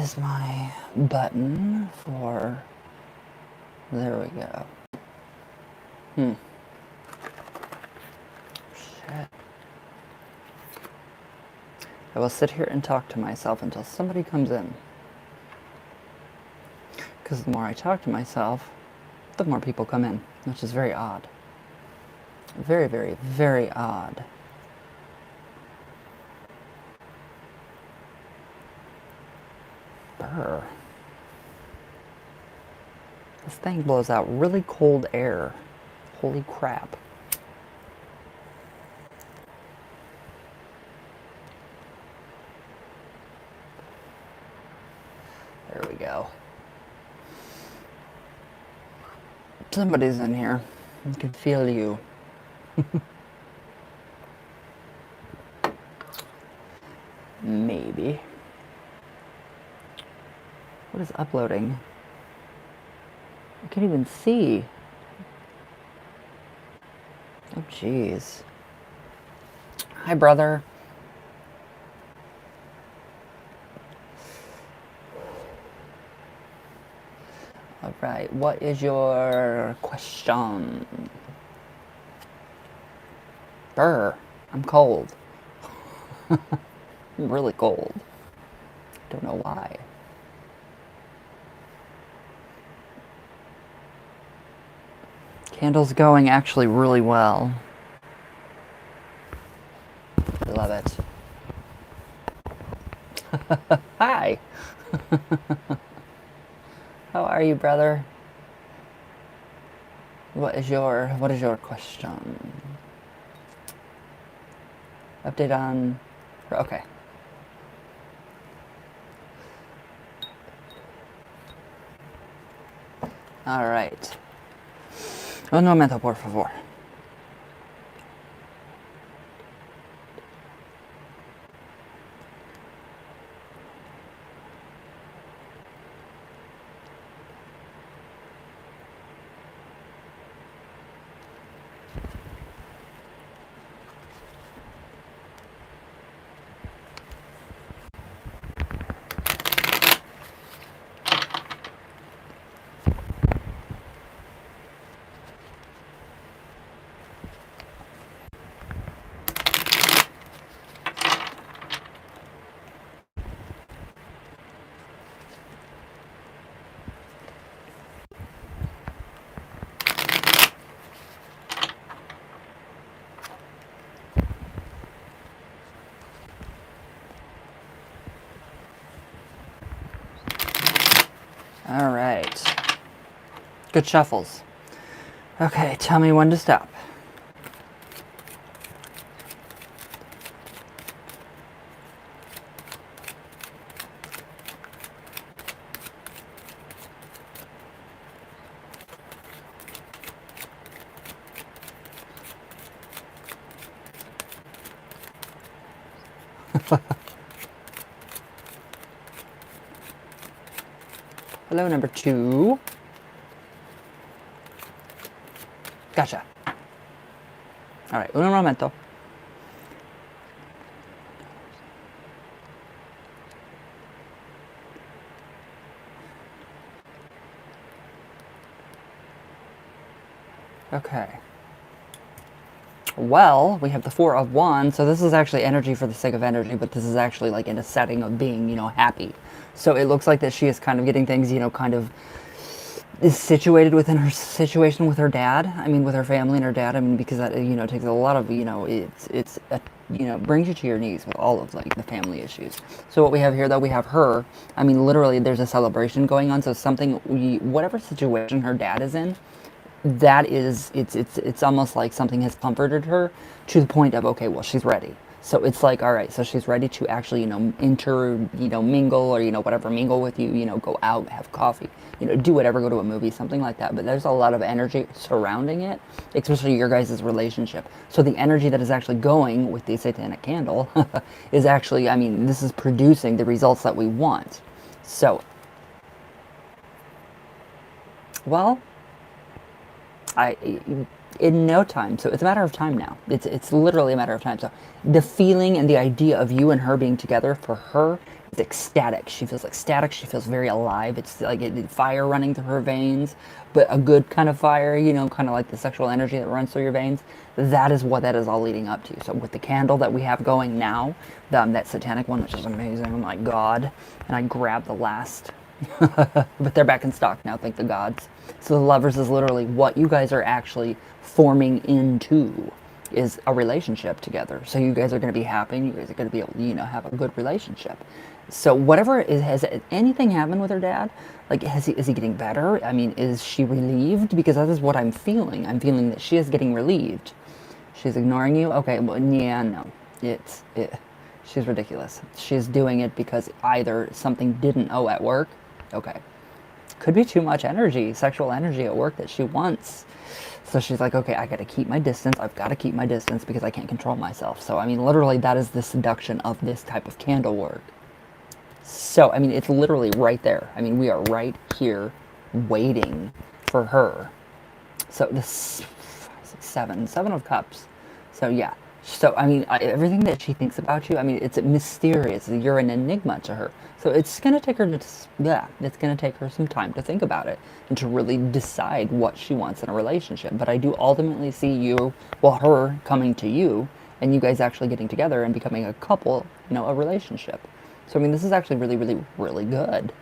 is my button for... There we go. Shit. I will sit here and talk to myself until somebody comes in. Because the more I talk to myself, the more people come in, which is very odd. Very, very, very odd. Brr. This thing blows out really cold air. Holy crap. There we go. Somebody's in here. I can feel you. Maybe. What is uploading? I can't even see. Oh, jeez. Hi, brother. All right, what is your question? Brr, I'm cold. I'm really cold. Don't know why. Candle's going actually really well. I love it. Hi. How are you, brother? What is your question? Update on... Okay. All right. Un momento, por favor. All right. Good shuffles. Okay, tell me when to stop. Hello, number 2. Gotcha. All right, un momento. Okay. Well, we have the 4 of Wands, so this is actually energy for the sake of energy, but this is actually like in a setting of being, happy. So it looks like that she is kind of getting things, kind of is situated within her situation with her dad. I mean, with her family and her dad. I mean, because that, takes a lot of, brings you to your knees with all of like the family issues. So what we have here, though, we have her. I mean, literally, there's a celebration going on. So whatever situation her dad is in, that is, it's almost like something has comforted her to the point of, okay, well, she's ready. So it's like, all right, so she's ready to actually, mingle or, whatever, mingle with you, go out, have coffee, do whatever, go to a movie, something like that. But there's a lot of energy surrounding it, especially your guys' relationship. So the energy that is actually going with the satanic candle is actually, I mean, this is producing the results that we want. So, well, in no time. So it's a matter of time now. It's literally a matter of time. So the feeling and the idea of you and her being together for her is ecstatic. She feels ecstatic. She feels very alive. It's like fire running through her veins, but a good kind of fire, kind of like the sexual energy that runs through your veins. That is what that is all leading up to. So with the candle that we have going now, that satanic one, which is amazing, oh my God. And I grabbed the last, but they're back in stock now, thank the gods. So the Lovers is literally what you guys are actually forming into is a relationship together. So you guys are going to be happy. You guys are going to be able to, have a good relationship. So whatever is, has anything happened with her dad? Like, is he getting better? I mean, is she relieved? Because that is what I'm feeling. I'm feeling that she is getting relieved. She's ignoring you? Okay, well, yeah, no. She's ridiculous. She's doing it because either something didn't owe at work. Okay. Could be too much energy, sexual energy at work that she wants. So she's like, okay, I got to keep my distance. I've got to keep my distance because I can't control myself. So, I mean, literally, that is the seduction of this type of candle work. So, I mean, it's literally right there. I mean, we are right here waiting for her. So, this seven of cups. So, yeah. So, I mean, everything that she thinks about you, I mean, it's mysterious. You're an enigma to her. So it's going to take her it's going to take her some time to think about it and to really decide what she wants in a relationship. But I do ultimately see her coming to you and you guys actually getting together and becoming a couple, a relationship. So, I mean, this is actually really, really, really good.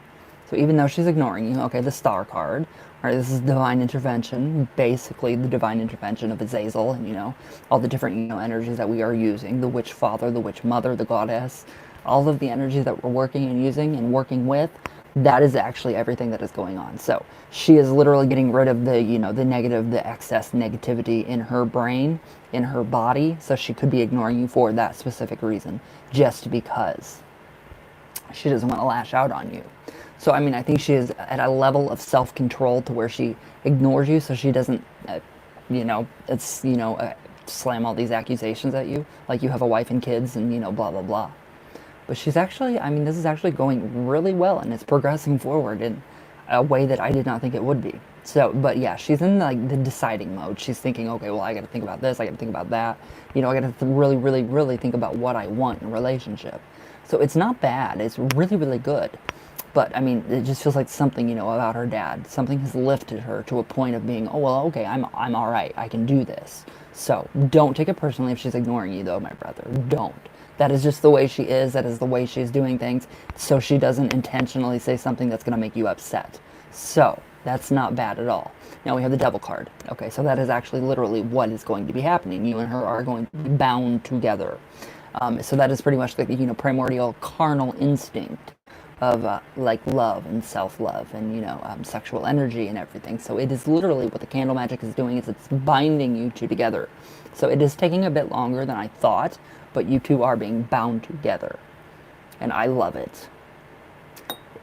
So even though she's ignoring you, okay, the Star card, all right, this is divine intervention, basically the divine intervention of Azazel and, all the different, energies that we are using, the witch father, the witch mother, the goddess, all of the energies that we're working and using and working with, that is actually everything that is going on. So she is literally getting rid of the, the negative, the excess negativity in her brain, in her body. So she could be ignoring you for that specific reason, just because she doesn't want to lash out on you. So, I mean, I think she is at a level of self-control to where she ignores you so she doesn't, slam all these accusations at you, like you have a wife and kids and, blah, blah, blah. But she's actually, I mean, this is actually going really well and it's progressing forward in a way that I did not think it would be. So, but yeah, she's in like the deciding mode. She's thinking, okay, well, I got to think about this. I got to think about that. I got to really, really, really think about what I want in a relationship. So it's not bad. It's really, really good. But I mean, it just feels like something, about her dad. Something has lifted her to a point of being, oh, well, okay, I'm all right. I can do this. So don't take it personally if she's ignoring you, though, my brother. Don't. That is just the way she is. That is the way she's doing things. So she doesn't intentionally say something that's going to make you upset. So that's not bad at all. Now we have the Devil card. Okay, so that is actually literally what is going to be happening. You and her are going to be bound together. So that is pretty much the primordial carnal instinct of like love and self-love and sexual energy and everything. So it is literally what the candle magic is doing is it's binding you two together. So it is taking a bit longer than I thought, but you two are being bound together. And I love it.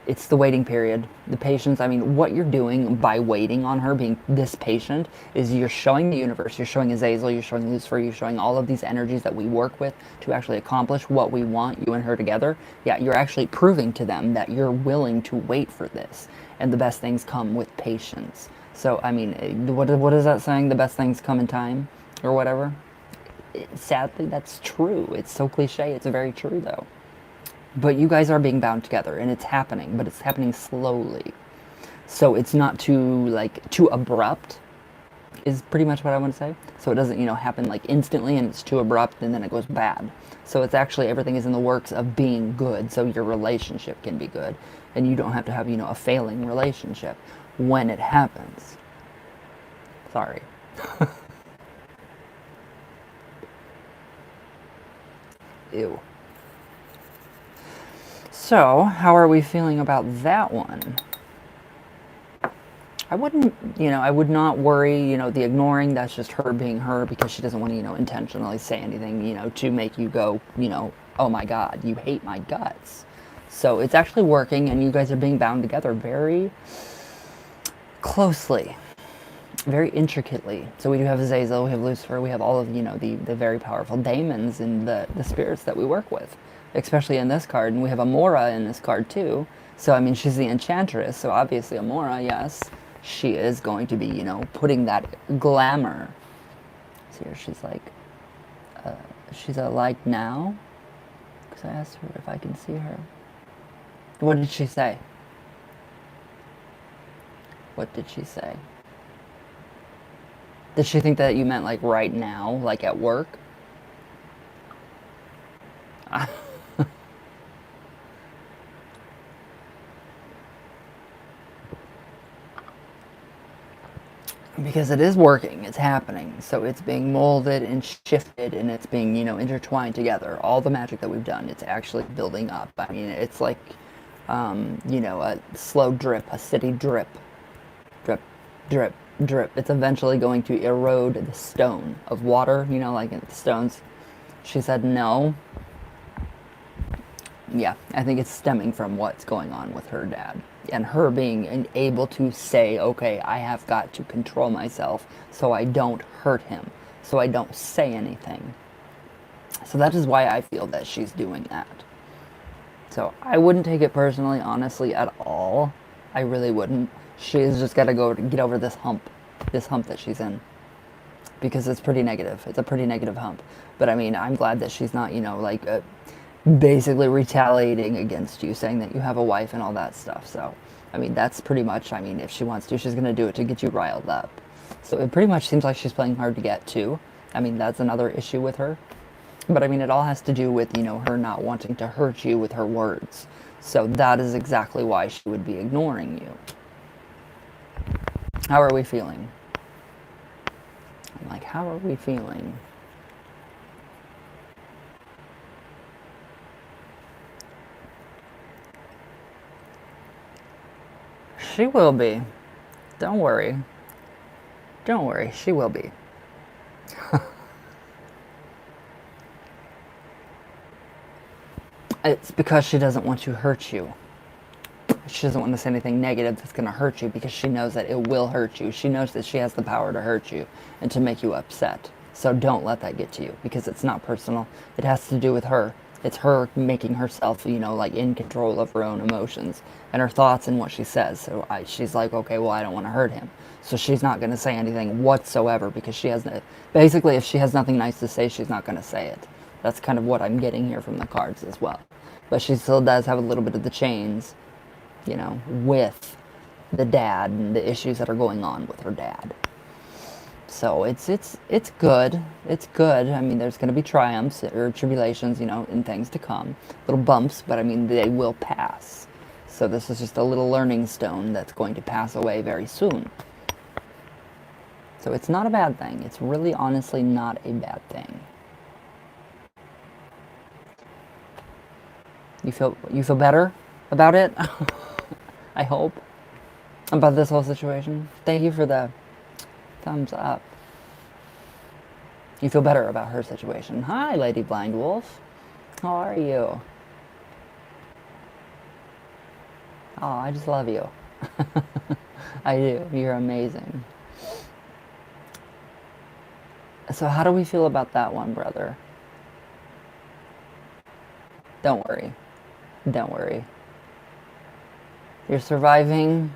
It's the waiting period, the patience. I mean, what you're doing by waiting on her, being this patient, is you're showing the universe, you're showing Azazel, you're showing Lucifer, you're showing all of these energies that we work with to actually accomplish what we want, you and her together. Yeah, you're actually proving to them that you're willing to wait for this. And the best things come with patience. So, I mean, what is that saying? The best things come in time, or whatever? Sadly, that's true. It's so cliche. It's very true, though. But you guys are being bound together, and it's happening, but it's happening slowly. So it's not too abrupt, is pretty much what I want to say. So it doesn't, happen like instantly, and it's too abrupt, and then it goes bad. So it's actually, everything is in the works of being good, so your relationship can be good. And you don't have to have, a failing relationship when it happens. Sorry. Ew. So, how are we feeling about that one? I wouldn't, I would not worry, the ignoring, that's just her being her because she doesn't want to, intentionally say anything, to make you go, oh my God, you hate my guts. So it's actually working and you guys are being bound together very closely, very intricately. So we do have Azazel, we have Lucifer, we have all of, the very powerful daemons and the spirits that we work with. Especially in this card, and we have Amora in this card too. So, I mean, she's the enchantress, so obviously Amora, yes, she is going to be, putting that glamour. So here she's like, she's a like now, because I asked her if I can see her. What did she say? What did she say? Did she think that you meant like right now, like at work? Because it is working, it's happening. So it's being molded and shifted and it's being, intertwined together. All the magic that we've done, it's actually building up. I mean, it's like, a slow drip, a steady drip, drip, drip, drip. It's eventually going to erode the stone of water, like in the stones. She said no. Yeah, I think it's stemming from what's going on with her dad and her being able to say, okay, I have got to control myself so I don't hurt him, so I don't say anything. So that is why I feel that she's doing that. So I wouldn't take it personally, honestly, at all. I really wouldn't. She's just got to go get over this hump that she's in. Because it's pretty negative. It's a pretty negative hump. But I mean, I'm glad that she's not, basically retaliating against you, saying that you have a wife and all that stuff. So, I mean, that's pretty much, if she wants to, she's going to do it to get you riled up. So it pretty much seems like she's playing hard to get, too. I mean, that's another issue with her. But I mean, it all has to do with, her not wanting to hurt you with her words. So that is exactly why she would be ignoring you. How are we feeling? I'm like, how are we feeling? She will be. Don't worry. Don't worry, she will be. It's because she doesn't want to hurt you. She doesn't want to say anything negative that's going to hurt you because she knows that it will hurt you. She knows that she has the power to hurt you and to make you upset. So don't let that get to you because it's not personal. It has to do with her. It's her making herself, in control of her own emotions and her thoughts and what she says. So she's like, okay, well, I don't want to hurt him. So she's not going to say anything whatsoever because she has basically, if she has nothing nice to say, she's not going to say it. That's kind of what I'm getting here from the cards as well. But she still does have a little bit of the chains, with the dad and the issues that are going on with her dad. So it's good. It's good. I mean, there's going to be triumphs or tribulations, and things to come. Little bumps, but I mean, they will pass. So this is just a little learning stone that's going to pass away very soon. So it's not a bad thing. It's really honestly not a bad thing. You feel better about it? I hope. About this whole situation. Thank you for the thumbs up. You feel better about her situation. Hi, Lady Blind Wolf. How are you? Oh, I just love you. I do. You're amazing. So how do we feel about that one, brother? Don't worry. Don't worry. You're surviving.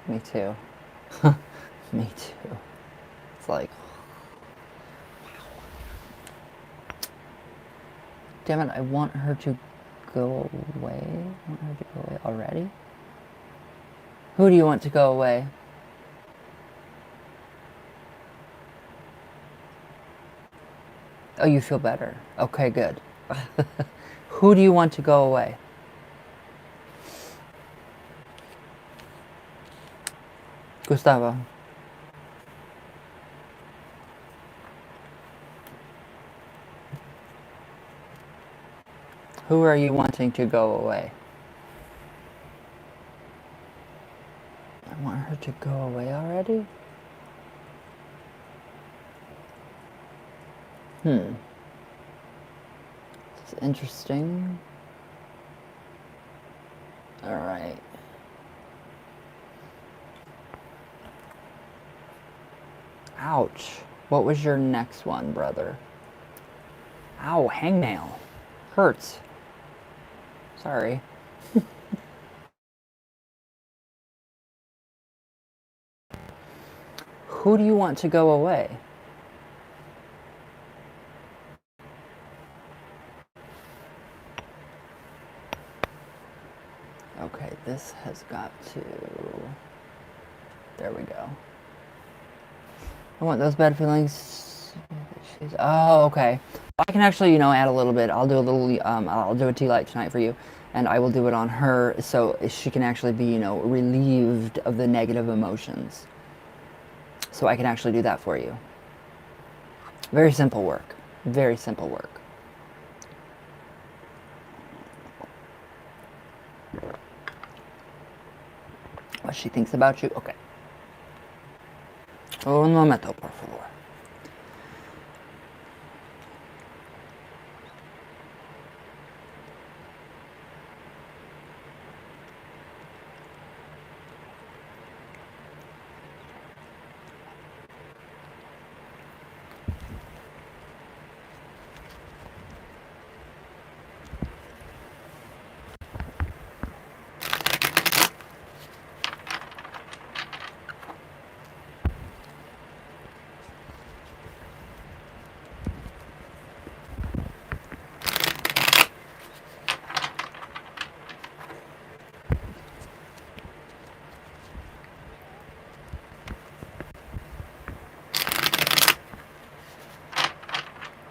Me too. Me too. It's like, damn it, I want her to go away. I want her to go away already. Who do you want to go away? Oh, you feel better. Okay, good. Who do you want to go away? Gustavo. Who are you wanting to go away? I want her to go away already? It's interesting. Alright. Ouch. What was your next one, brother? Ow, hangnail. Hurts. Sorry. Who do you want to go away? this has got to, there we go. I want those bad feelings. Oh, okay. I can actually, add a little bit. I'll do a little, I'll do a tea light tonight for you, and I will do it on her so she can actually be, relieved of the negative emotions. So I can actually do that for you. Very simple work. Very simple work. What she thinks about you? Okay. Un momento, por favor.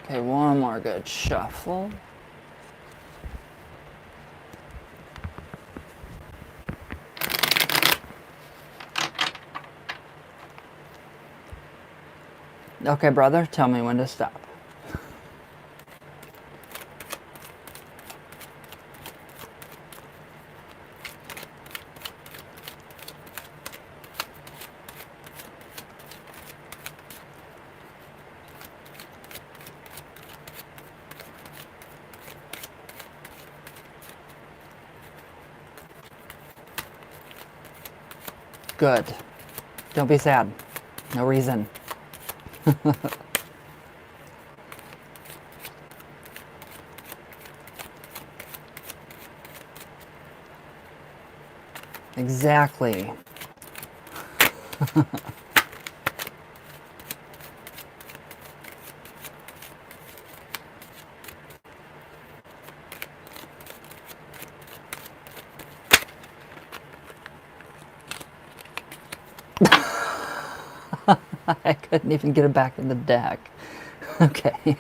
Okay, one more good shuffle. Okay, brother, tell me when to stop. Good. Don't be sad. No reason. Exactly. I couldn't even get it back in the deck. Okay.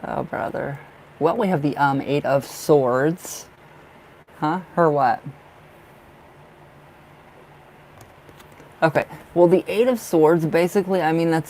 Oh, brother. Well, we have the Eight of Swords. Huh? Her what? Okay. Well, the Eight of Swords, basically, I mean,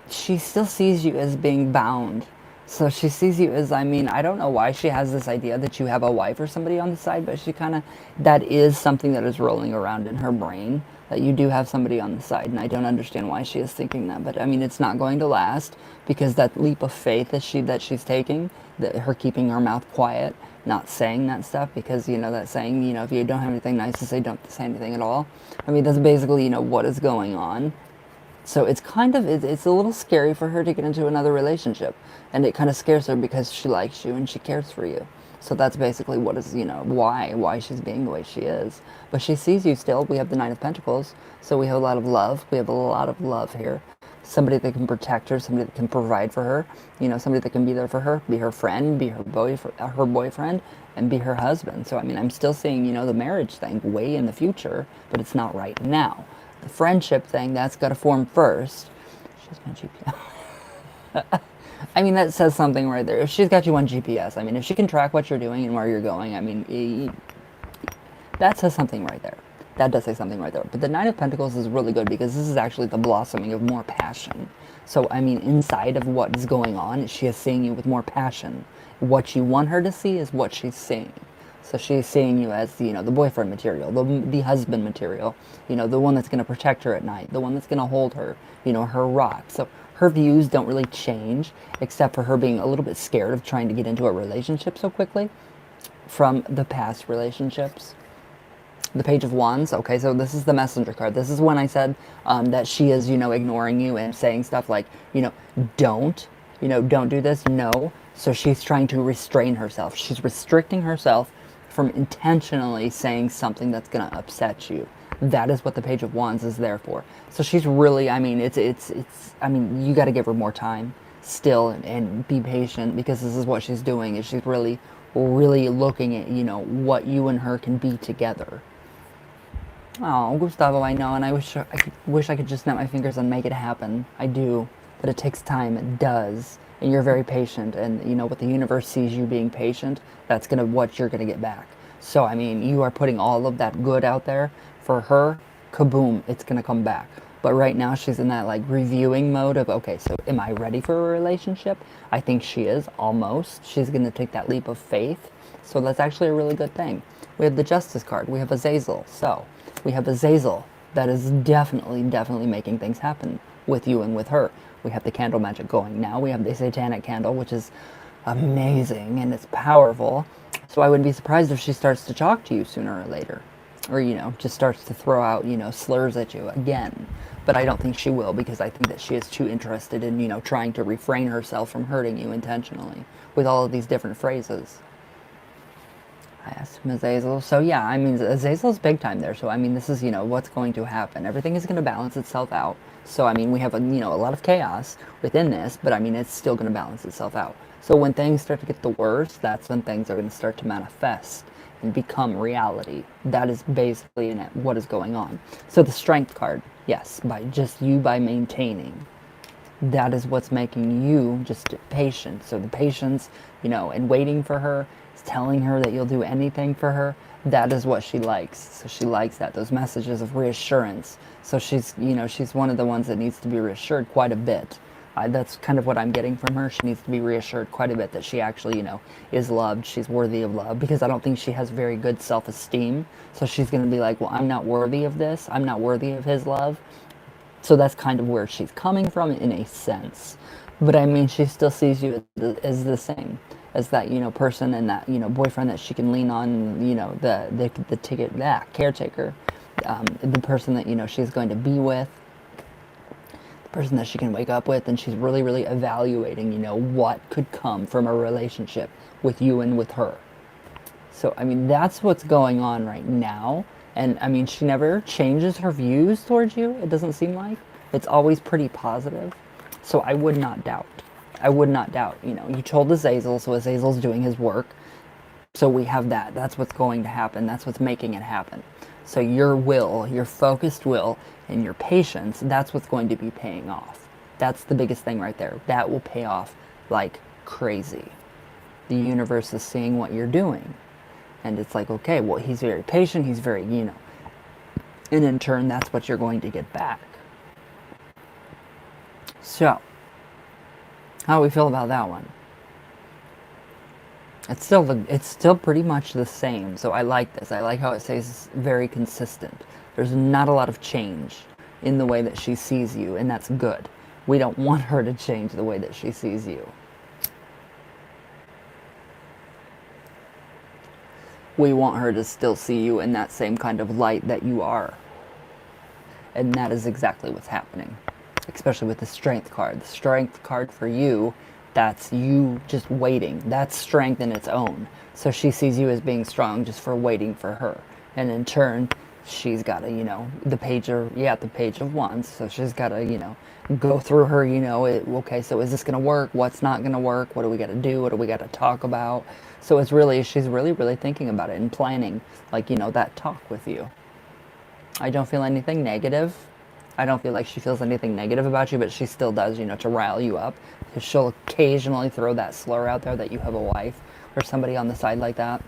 she still sees you as being bound. So she sees you as, I mean, I don't know why she has this idea that you have a wife or somebody on the side, but she kind of, that is something that is rolling around in her brain, that you do have somebody on the side, and I don't understand why she is thinking that, but I mean, it's not going to last, because that leap of faith that she's taking, that her keeping her mouth quiet, not saying that stuff, because, that saying, if you don't have anything nice to say, don't say anything at all. I mean, that's basically, what is going on. So it's kind of, it's a little scary for her to get into another relationship. And it kind of scares her because she likes you and she cares for you. So that's basically what is, why she's being the way she is. But she sees you still. We have the Nine of Pentacles. So we have a lot of love. We have a lot of love here. Somebody that can protect her, somebody that can provide for her, somebody that can be there for her, be her friend, be her boyfriend, and be her husband. So, I mean, I'm still seeing, the marriage thing way in the future, but it's not right now. The friendship thing, that's got to form first. She's my GPS. I mean, that says something right there. If she's got you on GPS, I mean, if she can track what you're doing and where you're going, I mean, that says something right there. That does say something right there. But the Nine of Pentacles is really good because this is actually the blossoming of more passion. So, I mean, inside of what is going on, she is seeing you with more passion. What you want her to see is what she's seeing. So she's seeing you as, the boyfriend material, the husband material, the one that's going to protect her at night, the one that's going to hold her, her rock. So her views don't really change, except for her being a little bit scared of trying to get into a relationship so quickly from the past relationships. The Page of Wands, okay, so this is the messenger card. This is when I said that she is, ignoring you and saying stuff like, don't do this, no. So she's trying to restrain herself. She's restricting herself from intentionally saying something that's going to upset you. That is what the Page of Wands is there for. So she's really, I mean, I mean, you got to give her more time still, and be patient, because this is what she's doing, is she's really, really looking at, what you and her can be together. Oh, Gustavo, I know, and wish I could just snap my fingers and make it happen. I do, but it takes time. It does, and you're very patient. And what the universe sees you being patient, that's what you're gonna get back. So I mean, you are putting all of that good out there for her. Kaboom! It's gonna come back. But right now, she's in that like reviewing mode of, okay, so am I ready for a relationship? I think she is, almost. She's gonna take that leap of faith. So that's actually a really good thing. We have the Justice card. We have Azazel. So we have Azazel that is definitely, definitely making things happen with you and with her. We have the candle magic going now. We have the satanic candle, which is amazing and it's powerful. So I wouldn't be surprised if she starts to talk to you sooner or later. Or, just starts to throw out, slurs at you again. But I don't think she will, because I think that she is too interested in, trying to refrain herself from hurting you intentionally with all of these different phrases. I asked him Azazel. So yeah, I mean, Azazel's big time there. So I mean, this is, what's going to happen. Everything is going to balance itself out. So I mean, we have a lot of chaos within this, but I mean, it's still going to balance itself out. So when things start to get the worst, that's when things are going to start to manifest and become reality. That is basically what is going on. So the Strength card, yes, by maintaining. That is what's making you just patient. So the patience, and waiting for her, telling her that you'll do anything for her, that is what she likes. So she likes that, those messages of reassurance. So she's one of the ones that needs to be reassured quite a bit. That's kind of what I'm getting from her. She needs to be reassured quite a bit that she actually, is loved. She's worthy of love, because I don't think she has very good self-esteem. So she's going to be like, well, I'm not worthy of this. I'm not worthy of his love. So that's kind of where she's coming from in a sense. But I mean, she still sees you as the same, as that, person and that, boyfriend that she can lean on, the caretaker, the person that, she's going to be with, the person that she can wake up with, and she's really, really evaluating, what could come from a relationship with you and with her. So, I mean, that's what's going on right now. And, I mean, she never changes her views towards you, it doesn't seem like. It's always pretty positive. So I would not doubt. I would not doubt. You told Azazel, so Azazel's doing his work. So we have that. That's what's going to happen. That's what's making it happen. So your will, your focused will, and your patience, that's what's going to be paying off. That's the biggest thing right there. That will pay off like crazy. The universe is seeing what you're doing. And it's like, okay, well, he's very patient. He's very, and in turn, that's what you're going to get back. So, how do we feel about that one? It's still pretty much the same. So I like this. I like how it stays very consistent. There's not a lot of change in the way that she sees you, and that's good. We don't want her to change the way that she sees you. We want her to still see you in that same kind of light that you are. And that is exactly what's happening. Especially with the Strength card. The Strength card for you, that's you just waiting. That's strength in its own. So she sees you as being strong just for waiting for her. And in turn, she's got to, the Page of Wands. So she's got to, go through her, okay, so is this going to work? What's not going to work? What do we got to do? What do we got to talk about? So she's really, really thinking about it and planning, like, that talk with you. I don't feel anything negative. I don't feel like she feels anything negative about you, but she still does, to rile you up. Because she'll occasionally throw that slur out there that you have a wife or somebody on the side like that.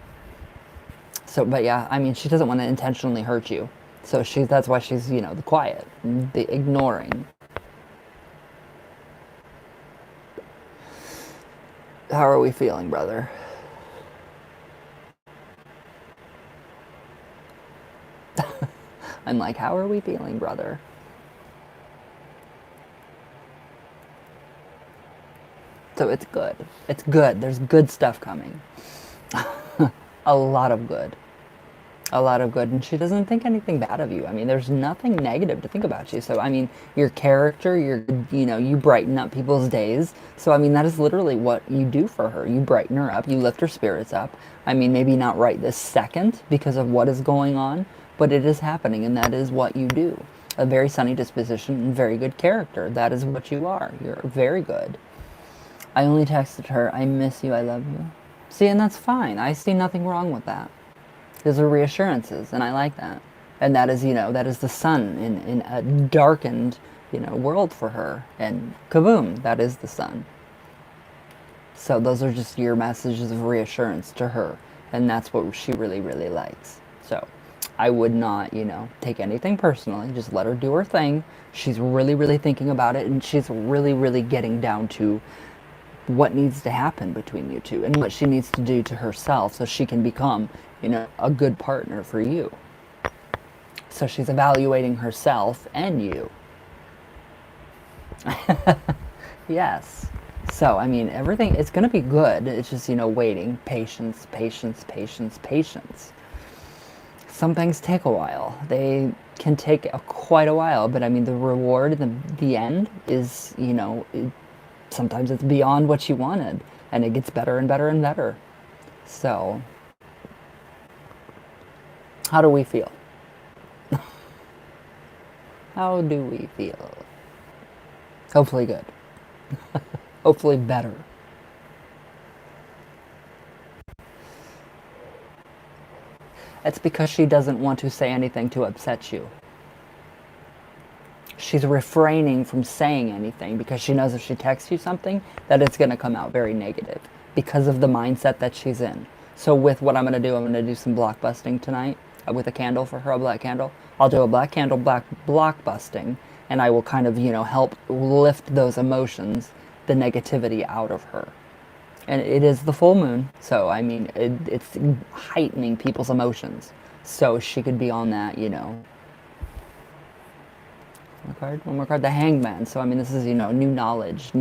So, but yeah, I mean, she doesn't want to intentionally hurt you. So that's why she's, the quiet, the ignoring. How are we feeling, brother? I'm like, how are we feeling, brother? So it's good. It's good. There's good stuff coming. A lot of good. A lot of good. And she doesn't think anything bad of you. I mean, there's nothing negative to think about you. So, I mean, your character, you brighten up people's days. So, I mean, that is literally what you do for her. You brighten her up. You lift her spirits up. I mean, maybe not right this second because of what is going on. but it is happening, and that is what you do. A very sunny disposition and very good character. That is what you are. You're very good. I only texted her, I miss you, I love you. See, and that's fine. I see nothing wrong with that. Those are reassurances, and I like that. And that is, that is the sun in a darkened, world for her. And kaboom, that is the sun. So those are just your messages of reassurance to her. And that's what she really, really likes. So I would not, take anything personally. Just let her do her thing. She's really, really thinking about it. And she's really, really getting down to what needs to happen between you two and what she needs to do to herself so she can become, a good partner for you. So she's evaluating herself and you. Yes. So, I mean, everything, it's going to be good. It's just, waiting. Patience, patience, patience, patience. Some things take a while. They can take quite a while, but I mean, the reward in the end is, sometimes it's beyond what you wanted, and it gets better and better and better. So, how do we feel? How do we feel? Hopefully good. Hopefully better. It's because she doesn't want to say anything to upset you. She's refraining from saying anything because she knows if she texts you something, that it's going to come out very negative because of the mindset that she's in. So with what I'm going to do some block busting tonight with a candle for her, a black candle. I'll do a black candle, black block busting, and I will kind of, help lift those emotions, the negativity out of her. And it is the full moon, so I mean, it's heightening people's emotions. So she could be on that, One more card, the Hangman. So I mean, this is, new knowledge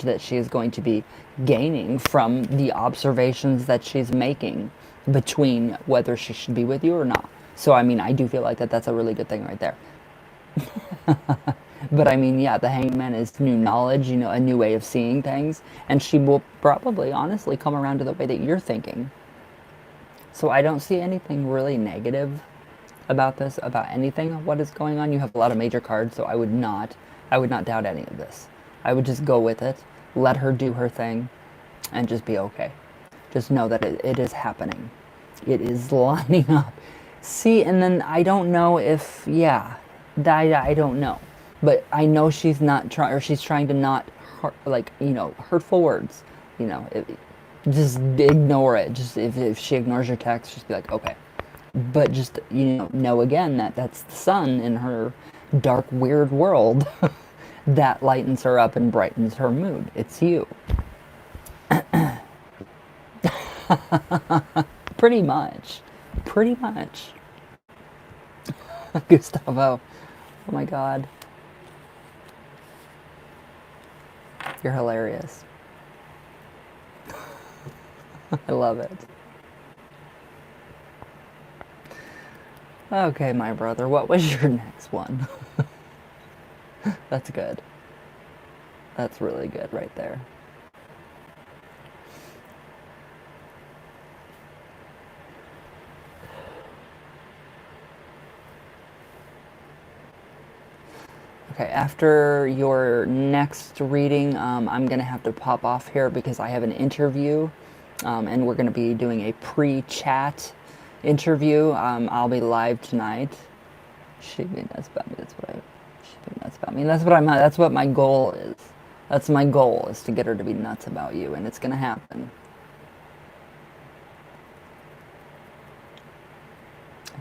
that she is going to be gaining from the observations that she's making between whether she should be with you or not. So I mean, I do feel like that's a really good thing right there. But I mean, yeah, the Hangman is new knowledge, a new way of seeing things, and she will probably, honestly, come around to the way that you're thinking. So I don't see anything really negative about this, about anything of what is going on. You have a lot of major cards, so I would not doubt any of this. I would just go with it, let her do her thing, and just be okay. Just know that it is happening. It is lining up. See, and then I don't know if, I don't know. But I know she's not trying, or she's trying to not, hurtful words. Just ignore it. Just if she ignores your text, just be like, okay. But just, know again that that's the sun in her dark, weird world that lightens her up and brightens her mood. It's you. Pretty much. Pretty much. Gustavo. Oh my God. You're hilarious. I love it. Okay, my brother, what was your next one? That's good. That's really good right there. Okay, after your next reading, I'm going to have to pop off here because I have an interview, and we're going to be doing a pre-chat interview. I'll be live tonight. She'd be nuts about me. She'd be nuts about me. That's what my goal is. That's my goal, is to get her to be nuts about you, and it's going to happen.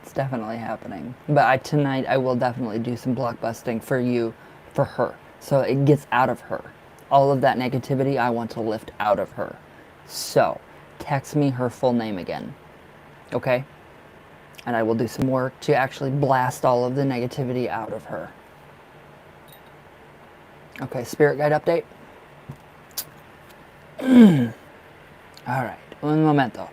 It's definitely happening. But tonight I will definitely do some block busting for you, for her. So it gets out of her. All of that negativity I want to lift out of her. So text me her full name again. Okay? And I will do some work to actually blast all of the negativity out of her. Okay, spirit guide update. Alright, un momento.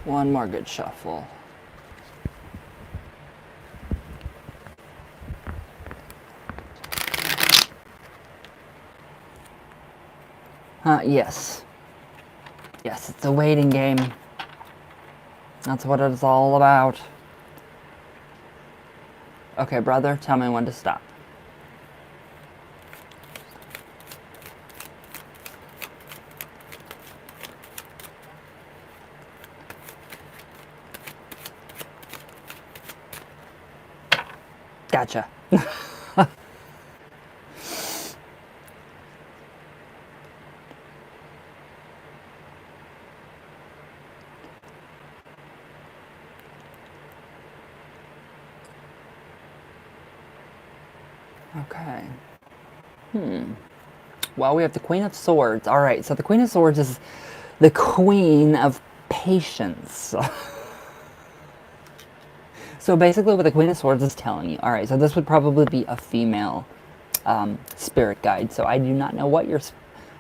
One more good shuffle. Yes. Yes, it's a waiting game. That's what it's all about. Okay, brother, tell me when to stop. Gotcha. Okay. Well, we have the Queen of Swords. All right, so the Queen of Swords is the Queen of Patience. So basically what the Queen of Swords is telling you, all right, so this would probably be a female spirit guide. So I do not know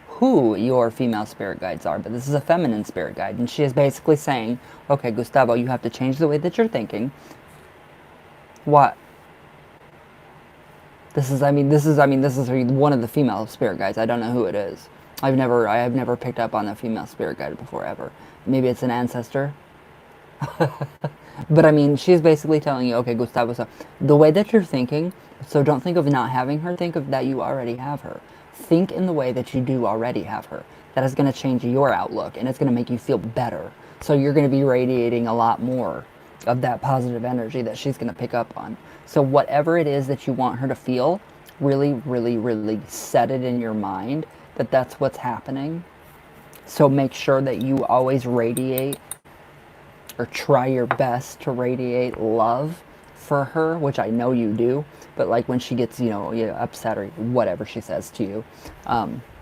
who your female spirit guides are, but this is a feminine spirit guide. And she is basically saying, okay, Gustavo, you have to change the way that you're thinking. What? This is one of the female spirit guides. I don't know who it is. I have never picked up on a female spirit guide before, ever. Maybe it's an ancestor. But I mean, she's basically telling you, okay, Gustavo, so the way that you're thinking, so don't think of not having her, think of that you already have her. Think in the way that you do already have her. That is going to change your outlook, and it's going to make you feel better. So you're going to be radiating a lot more of that positive energy that she's going to pick up on. So whatever it is that you want her to feel, really, really, really set it in your mind that that's what's happening. So make sure that you always radiate, or try your best to radiate love for her, which I know you do. But like when she gets, upset or whatever she says to you,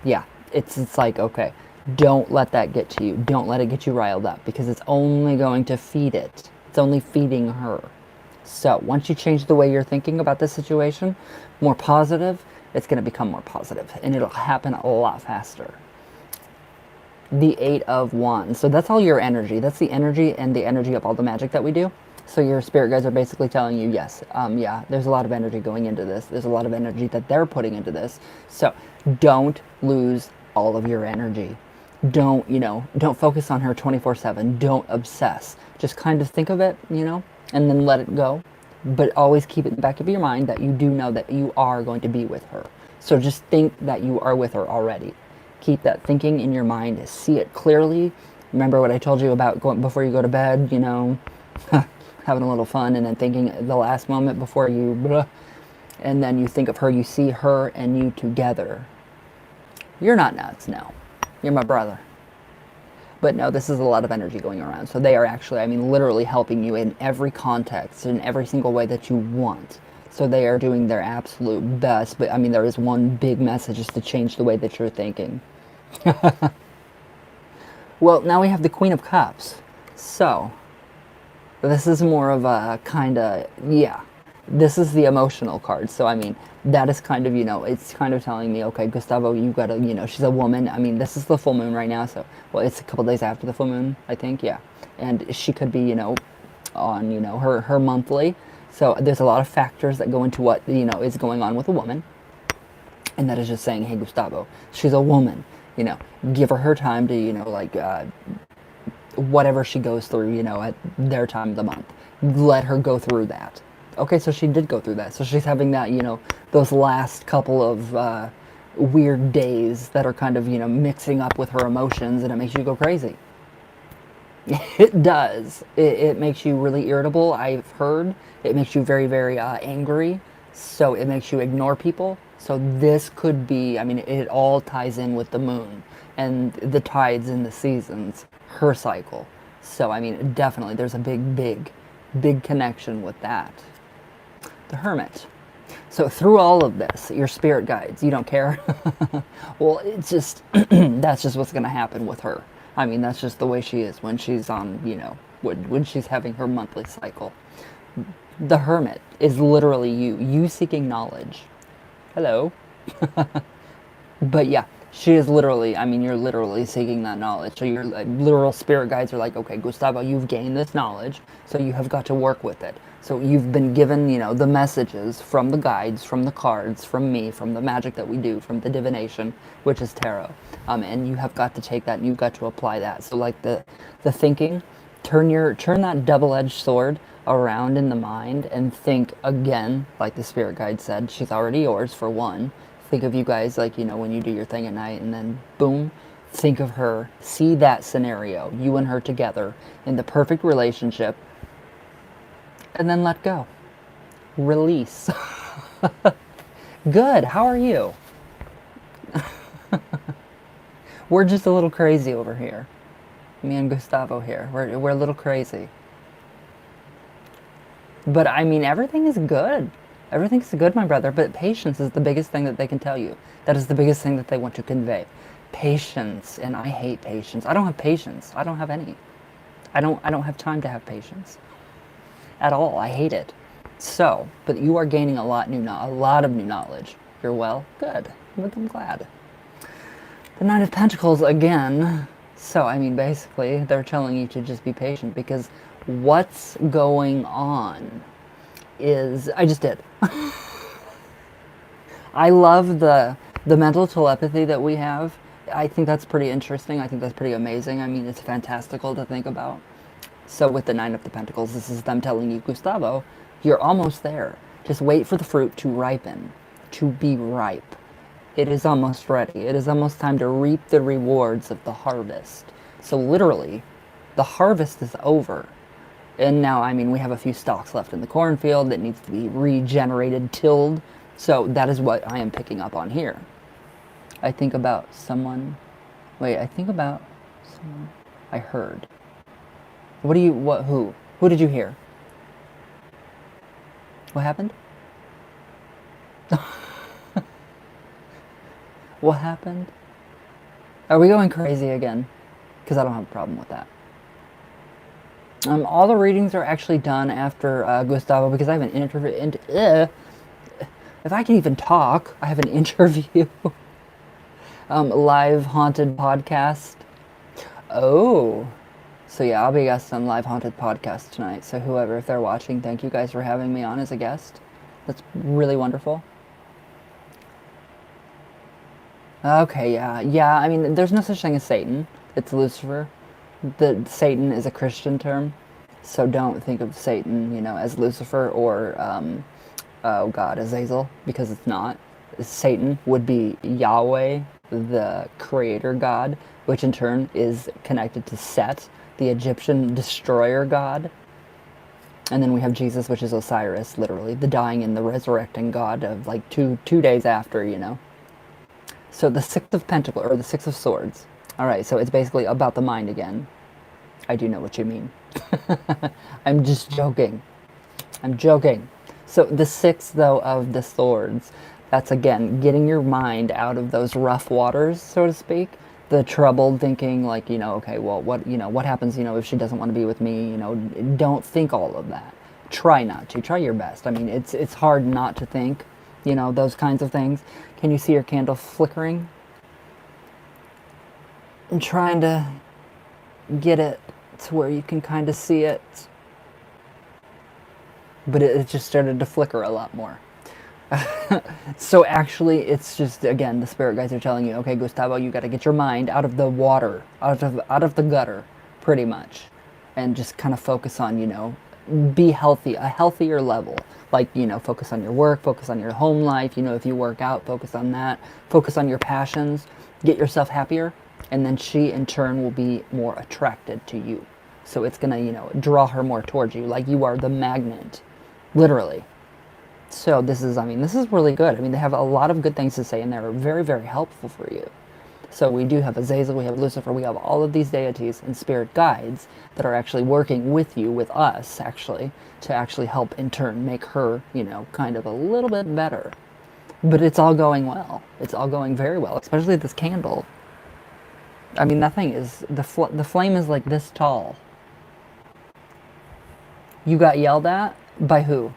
yeah, it's like, okay, don't let that get to you. Don't let it get you riled up, because it's only going to feed it. It's only feeding her. So once you change the way you're thinking about this situation, more positive, it's going to become more positive, and it'll happen a lot faster. The Eight of Wands. So that's all your energy. That's the energy and the energy of all the magic that we do. So your spirit guides are basically telling you, yes, yeah, there's a lot of energy going into this. There's a lot of energy that they're putting into this. So don't lose all of your energy. Don't focus on her 24/7. Don't obsess. Just kind of think of it, and then let it go. But always keep it in the back of your mind that you do know that you are going to be with her. So just think that you are with her already. Keep that thinking in your mind. See it clearly. Remember what I told you about going before you go to bed, having a little fun, and then thinking the last moment before you, and then you think of her, you see her and you together. You're not nuts, no. You're my brother. But no, this is a lot of energy going around. So they are actually, literally helping you in every context, in every single way that you want. So they are doing their absolute best. But there is one big message, is to change the way that you're thinking. Well, now we have the Queen of Cups. So this is more of a kind of, this is the emotional card. So that is kind of, it's kind of telling me, okay, Gustavo, you gotta, she's a woman. This is the full moon right now. So, well, it's a couple days after the full moon, I think. Yeah. And she could be, on, her monthly. So there's a lot of factors that go into what, is going on with a woman. And that is just saying, hey, Gustavo, she's a woman, give her time to, whatever she goes through, at their time of the month. Let her go through that. Okay, so she did go through that. So she's having that, those last couple of weird days that are kind of, mixing up with her emotions, and it makes you go crazy. It does. It makes you really irritable, I've heard. It makes you very, very angry. So it makes you ignore people. So this could be, it all ties in with the moon and the tides and the seasons, her cycle. So, definitely there's a big, big, big connection with that. The Hermit. So through all of this, your spirit guides, you don't care? Well, it's just, that's just what's going to happen with her. That's just the way she is when she's on, when she's having her monthly cycle. The Hermit is literally you seeking knowledge. Hello. But yeah, She is literally, I mean, you're literally seeking that knowledge. So your literal spirit guides are like, okay, Gustavo, you've gained this knowledge, so you have got to work with it. So you've been given, the messages from the guides, from the cards, from me, from the magic that we do, from the divination, which is tarot. And you have got to take that and you've got to apply that. So like the thinking, turn that double-edged sword around in the mind and think again, like the spirit guide said, she's already yours for one. Think of you guys like, when you do your thing at night and then boom, think of her, see that scenario, you and her together in the perfect relationship, and then let go. Release. Good, how are you? We're just a little crazy over here. Me and Gustavo here, we're a little crazy. But I mean, everything is good. Everything's good, my brother, but patience is the biggest thing that they can tell you. That is the biggest thing that they want to convey. Patience, and I hate patience. I don't have patience. I don't have any. I don't have time to have patience at all. I hate it. So, but you are gaining a lot of new knowledge. You're well, good. I'm glad. The Nine of Pentacles again. So, I mean, basically, they're telling you to just be patient because what's going on is, I just did. I love the mental telepathy that we have. I think that's pretty interesting. I think that's pretty amazing. I mean, it's fantastical to think about. So with the Nine of the Pentacles, this is them telling you, Gustavo, you're almost there. Just wait for the fruit to ripen, to be ripe. It is almost ready. It is almost time to reap the rewards of the harvest. So literally, the harvest is over. And now, I mean, we have a few stalks left in the cornfield that needs to be regenerated, tilled. So that is what I am picking up on here. I think about someone. Wait, I think about someone I heard. Who? Who did you hear? What happened? What happened? Are we going crazy again? Because I don't have a problem with that. All the readings are actually done after Gustavo because I have an interview. If I can even talk, I have an interview. Live haunted podcast. Oh. So yeah, I'll be a guest on Live Haunted Podcast tonight. So whoever, if they're watching, thank you guys for having me on as a guest. That's really wonderful. Okay, yeah. Yeah, I mean, there's no such thing as Satan. It's Lucifer. Satan is a Christian term. So don't think of Satan, as Lucifer or, oh God, Azazel, because it's not. Satan would be Yahweh, the creator god, which in turn is connected to Set, the Egyptian destroyer god. And then we have Jesus, which is Osiris, literally, the dying and the resurrecting god of like two days after. So the Six of Pentacles, or the Six of Swords. All right, so it's basically about the mind again. I do know what you mean. I'm just joking. I'm joking. So the Six, though, of the Swords, that's, again, getting your mind out of those rough waters, so to speak. The troubled thinking, like, okay, well, what happens, if she doesn't want to be with me, don't think all of that. Try not to. Try your best. I mean, it's hard not to think, those kinds of things. Can you see your candle flickering? I'm trying to get it to where you can kind of see it. But it just started to flicker a lot more. So actually, it's just, again, the spirit guides are telling you, okay, Gustavo, you got to get your mind out of the water, out of the gutter, pretty much, and just kind of focus on, be healthy, a healthier level. Like, focus on your work, focus on your home life. If you work out, focus on that. Focus on your passions. Get yourself happier, and then she, in turn, will be more attracted to you. So it's gonna, draw her more towards you, like you are the magnet, literally. So this is really good. I mean, they have a lot of good things to say, and they're very, very helpful for you. So we do have Azazel, we have Lucifer, we have all of these deities and spirit guides that are actually working with you, with us, actually, to actually help, in turn, make her, kind of a little bit better. But it's all going well. It's all going very well, especially this candle. I mean, that thing is, the flame is like this tall. You got yelled at? By who?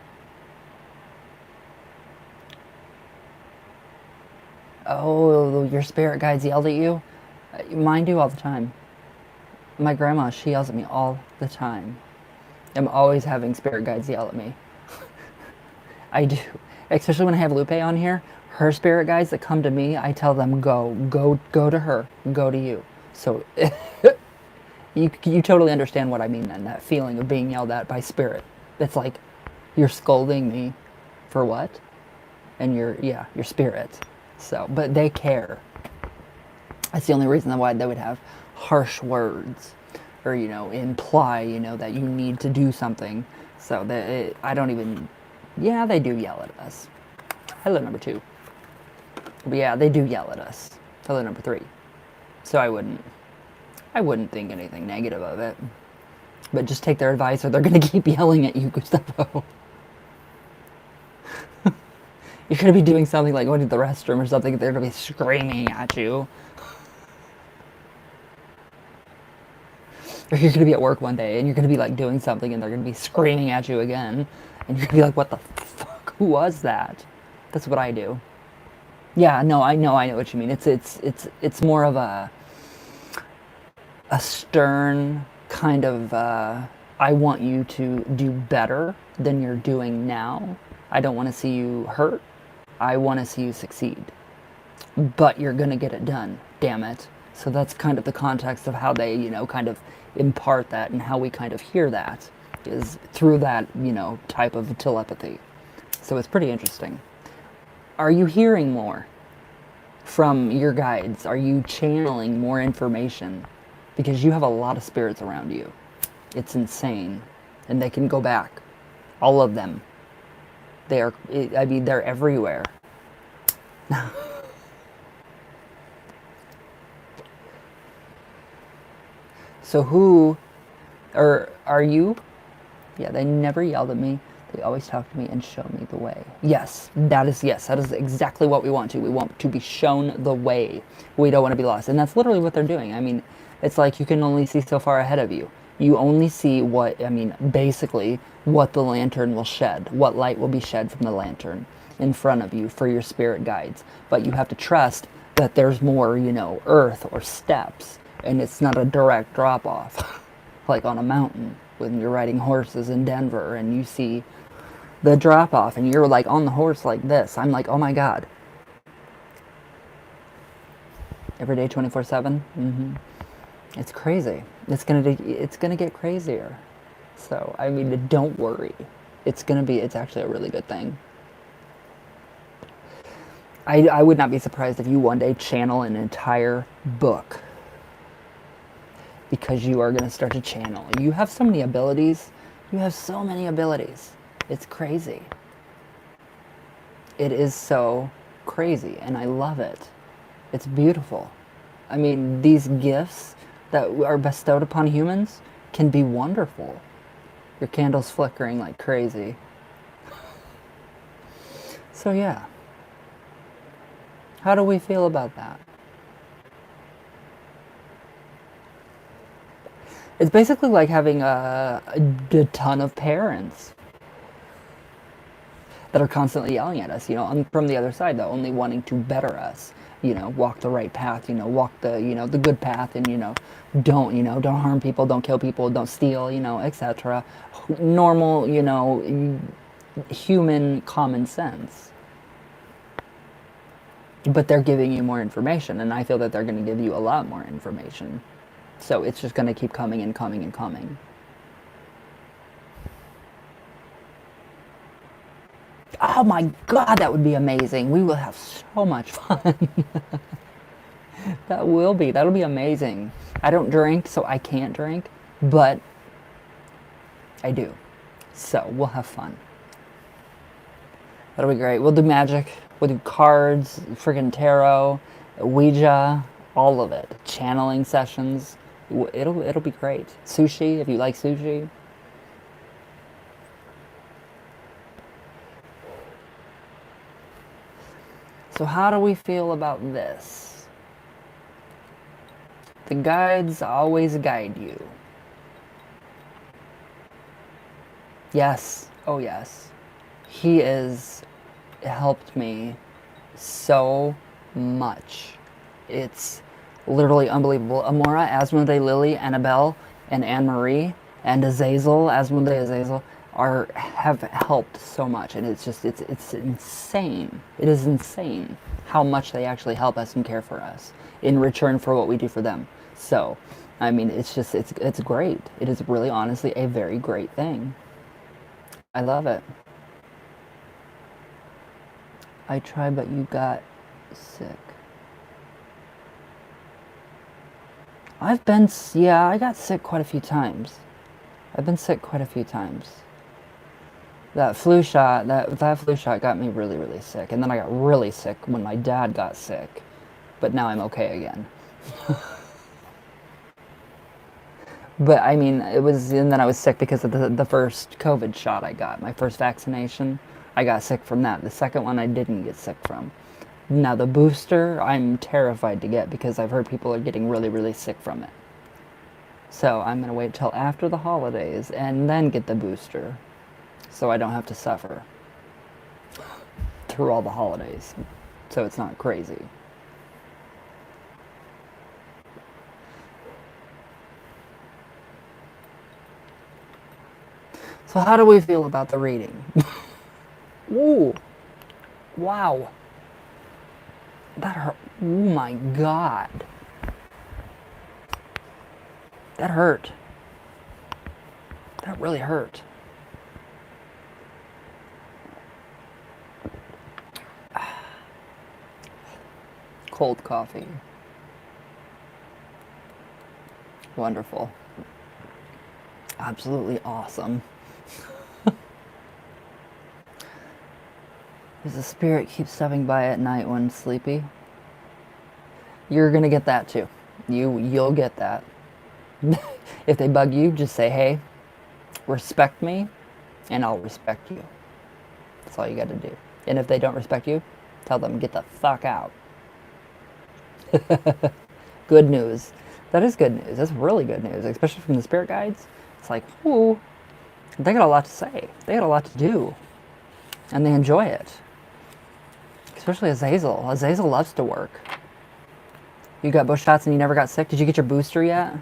Oh, your spirit guides yelled at you? Mine do all the time. My grandma, she yells at me all the time. I'm always having spirit guides yell at me. I do. Especially when I have Lupe on here. Her spirit guides that come to me, I tell them, go to her, go to you. So you totally understand what I mean then, that feeling of being yelled at by spirit. It's like, you're scolding me for what? And your spirit. So, but they care. That's the only reason why they would have harsh words or, imply, that you need to do something. So I don't even, yeah, they do yell at us. Hello, number 2. But yeah, they do yell at us. Hello, number 3. So I wouldn't think anything negative of it. But just take their advice or they're going to keep yelling at you, Gustavo. You're going to be doing something like going to the restroom or something. They're going to be screaming at you. Or you're going to be at work one day and you're going to be like doing something and they're going to be screaming at you again. And you're going to be like, what the fuck? Who was that? That's what I do. Yeah, no, I know what you mean. It's more of a stern kind of, I want you to do better than you're doing now. I don't want to see you hurt. I want to see you succeed. But you're going to get it done, damn it. So that's kind of the context of how they, kind of impart that and how we kind of hear that is through that, type of telepathy. So it's pretty interesting. Are you hearing more from your guides? Are you channeling more information? Because you have a lot of spirits around you. It's insane. And they can go back. All of them. They're everywhere. So who, or are you? Yeah, they never yelled at me. They always talk to me and show me the way. Yes, that is exactly what we want to. We want to be shown the way. We don't want to be lost. And that's literally what they're doing. I mean, it's like you can only see so far ahead of you. You only see basically what the lantern will shed, what light will be shed from the lantern in front of you for your spirit guides. But you have to trust that there's more, earth or steps, and it's not a direct drop off like on a mountain when you're riding horses in Denver and you see the drop off and you're like on the horse like this. I'm like, oh my God. Every day 24/7. It's crazy. It's gonna get crazier. So I mean, don't worry. It's actually a really good thing. I would not be surprised if you one day channel an entire book, because you are going to start to channel. You have so many abilities. You have so many abilities. It's crazy. It is so crazy, and I love it. It's beautiful. I mean, these gifts that are bestowed upon humans can be wonderful. Your candle's flickering like crazy. So yeah. How do we feel about that? It's basically like having a ton of parents that are constantly yelling at us, from the other side, though, only wanting to better us, walk the right path, walk the, the good path, and, don't harm people, don't kill people, don't steal, etc. Normal, human common sense. But they're giving you more information, and I feel that they're going to give you a lot more information. So it's just going to keep coming and coming and coming. Oh my God, that would be amazing. We will have so much fun. That'll be amazing. I don't drink, so I can't drink, but I do. So we'll have fun. That'll be great. We'll do magic. We'll do cards, friggin' tarot, Ouija, all of it. Channeling sessions. It'll be great. Sushi, if you like sushi. So how do we feel about this? The guides always guide you. Yes. Oh yes. He has helped me so much. It's literally unbelievable. Amora, Asmodee, Lily, Annabelle, and Anne-Marie, and Azazel, Asmodee, Azazel, have helped so much, and it's insane. It is insane how much they actually help us and care for us in return for what we do for them. So, I mean, it's great. It is really honestly a very great thing. I love it. I tried, but you got sick. Yeah, I got sick quite a few times. I've been sick quite a few times. That flu shot got me really, really sick. And then I got really sick when my dad got sick. But now I'm okay again. But I mean, and then I was sick because of the first COVID shot I got, my first vaccination. I got sick from that. The second one I didn't get sick from. Now the booster, I'm terrified to get because I've heard people are getting really, really sick from it. So I'm going to wait till after the holidays and then get the booster so I don't have to suffer through all the holidays. So it's not crazy. So how do we feel about the reading? Ooh. Wow. That hurt. Oh my God. That hurt. That really hurt. Cold coffee. Wonderful. Absolutely awesome. Does the spirit keep stepping by at night when sleepy? You're gonna get that too. You'll get that. If they bug you, just say, hey, respect me, and I'll respect you. That's all you gotta do. And if they don't respect you, tell them, get the fuck out. Good news. That is good news. That's really good news, especially from the spirit guides. It's like, ooh, they got a lot to say. They got a lot to do. And they enjoy it. Especially Azazel. Azazel loves to work. You got bush shots and you never got sick? Did you get your booster yet?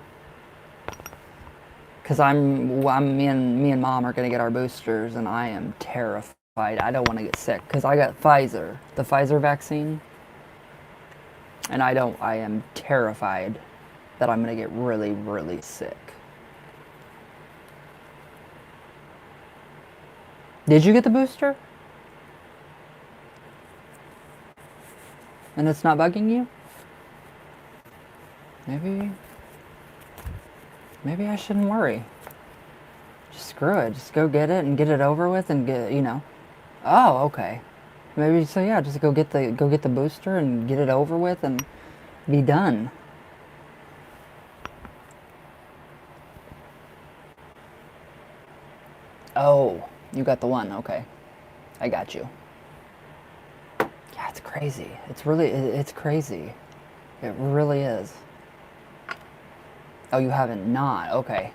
Because me and Mom are going to get our boosters, and I am terrified. I don't want to get sick because I got Pfizer, the Pfizer vaccine. And I am terrified that I'm going to get really, really sick. Did you get the booster? And it's not bugging you? Maybe I shouldn't worry. Just screw it. Just go get it and get it over with and get, Oh, okay. Maybe so yeah, just go get the booster and get it over with and be done. Oh, you got the one. Okay. I got you. Yeah, it's crazy. It's crazy. It really is. Oh, you haven't not. Okay.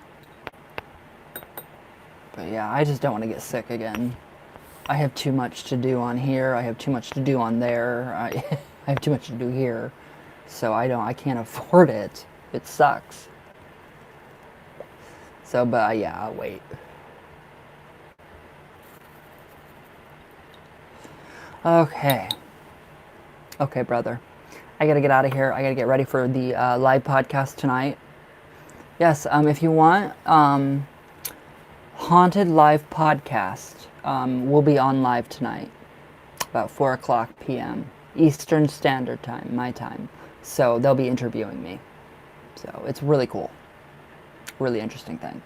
But yeah, I just don't want to get sick again. I have too much to do on here. I have too much to do on there. I have too much to do here. So I can't afford it. It sucks. So, but yeah, I'll wait. Okay. Okay, brother. I gotta get out of here. I gotta get ready for the live podcast tonight. Yes, if you want, Haunted Live Podcast will be on live tonight, about 4 o'clock p.m. Eastern Standard Time, my time. So they'll be interviewing me. So it's really cool. Really interesting thing.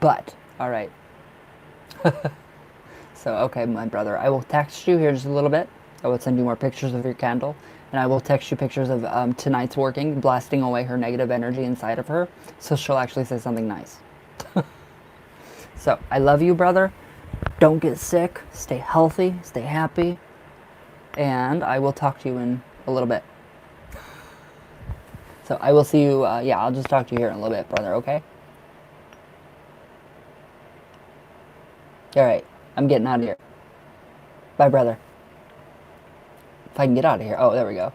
But, alright. So, okay, my brother, I will text you here in just a little bit. I will send you more pictures of your candle. And I will text you pictures of tonight's working, blasting away her negative energy inside of her. So she'll actually say something nice. So, I love you, brother. Don't get sick. Stay healthy. Stay happy. And I will talk to you in a little bit. So, I will see you, I'll just talk to you here in a little bit, brother, okay? Alright, I'm getting out of here. Bye, brother. If I can get out of here. Oh, there we go.